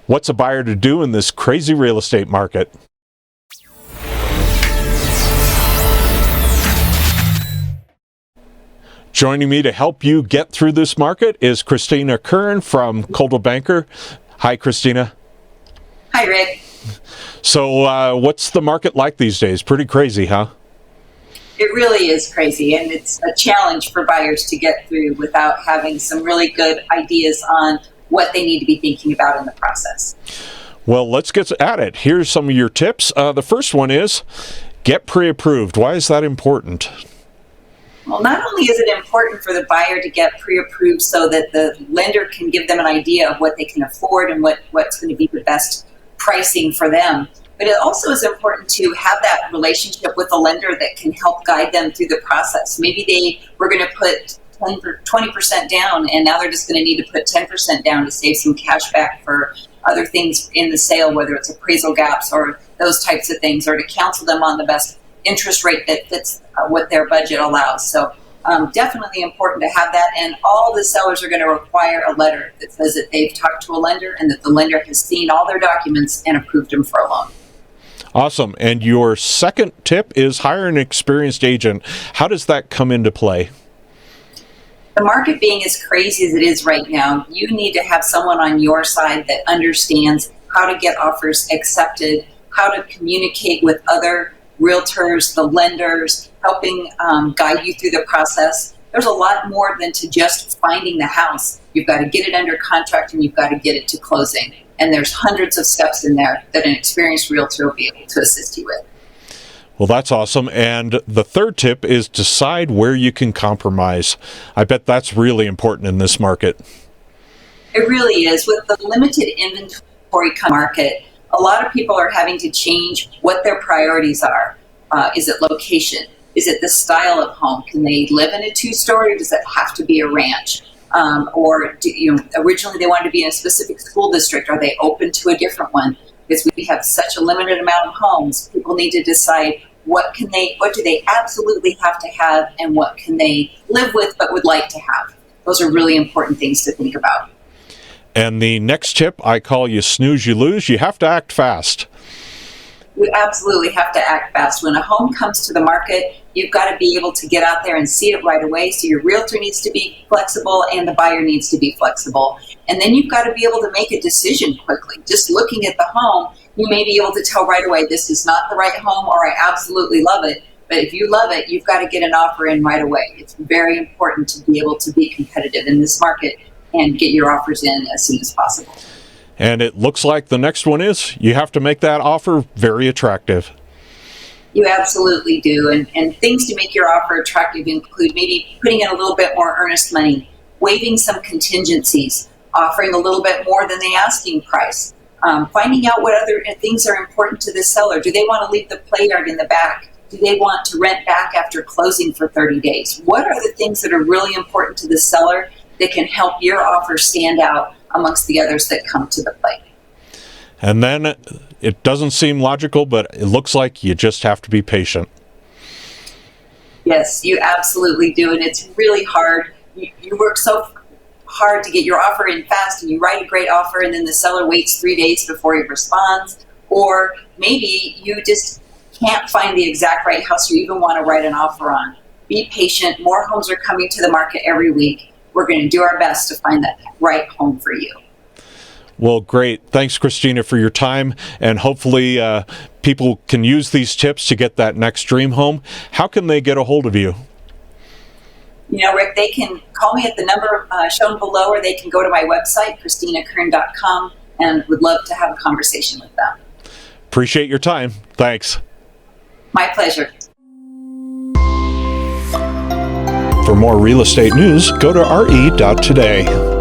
What's a buyer to do in this crazy real estate market? Joining me to help you get through this market is Christina Kern from Coldwell Banker. Hi, Christina. Hi, Rick. So what's the market like these days? Pretty crazy, huh? It really is crazy, and it's a challenge for buyers to get through without having some really good ideas on what they need to be thinking about in the process. Well, let's get at it. Here's some of your tips. The first one is get pre-approved. Why is that important? Well, not only is it important for the buyer to get pre-approved so that the lender can give them an idea of what they can afford and what's going to be the best pricing for them, but it also is important to have that relationship with a lender that can help guide them through the process. Maybe they were going to put 20% down, and now they're just going to need to put 10% down to save some cash back for other things in the sale, whether it's appraisal gaps or those types of things, or to counsel them on the best interest rate that fits what their budget allows. So definitely important to have that, and all the sellers are going to require a letter that says that they've talked to a lender and that the lender has seen all their documents and approved them for a loan. Awesome. And your second tip is hire an experienced agent. How does that come into play? The market being as crazy as it is right now, you need to have someone on your side that understands how to get offers accepted, how to communicate with other realtors, the lenders, helping guide you through the process. There's a lot more than to just finding the house. You've got to get it under contract and you've got to get it to closing. And there's hundreds of steps in there that an experienced realtor will be able to assist you with. Well, that's awesome. And the third tip is decide where you can compromise. I bet that's really important in this market. It really is. With the limited inventory market, a lot of people are having to change what their priorities are. Is it location? Is it the style of home? Can they live in a two-story, or does it have to be a ranch? Originally they wanted to be in a specific school district. Are they open to a different one? Because we have such a limited amount of homes, people need to decide what do they absolutely have to have, and what can they live with but would like to have. Those are really important things to think about. And the next tip I call you snooze, you lose. You have to act fast. You absolutely have to act fast. When a home comes to the market, you've got to be able to get out there and see it right away. So your realtor needs to be flexible and the buyer needs to be flexible. And then you've got to be able to make a decision quickly. Just looking at the home, you may be able to tell right away, this is not the right home, or I absolutely love it. But if you love it, you've got to get an offer in right away. It's very important to be able to be competitive in this market and get your offers in as soon as possible. And it looks like the next one is you have to make that offer very attractive. You absolutely do. And things to make your offer attractive include maybe putting in a little bit more earnest money, waiving some contingencies, offering a little bit more than the asking price, finding out what other things are important to the seller. Do they want to leave the play yard in the back? Do they want to rent back after closing for 30 days? What are the things that are really important to the seller that can help your offer stand out amongst the others that come to the plate? And then it doesn't seem logical, but it looks like you just have to be patient. Yes, you absolutely do. And it's really hard. You work so hard to get your offer in fast, and you write a great offer, and then the seller waits 3 days before he responds. Or maybe you just can't find the exact right house you even want to write an offer on. Be patient. More homes are coming to the market every week. We're going to do our best to find that right home for you. Well, great. Thanks, Christina, for your time. And hopefully people can use these tips to get that next dream home. How can they get a hold of you? Rick, they can call me at the number shown below, or they can go to my website, ChristinaKern.com, and would love to have a conversation with them. Appreciate your time. Thanks. My pleasure. For more real estate news, go to re.today.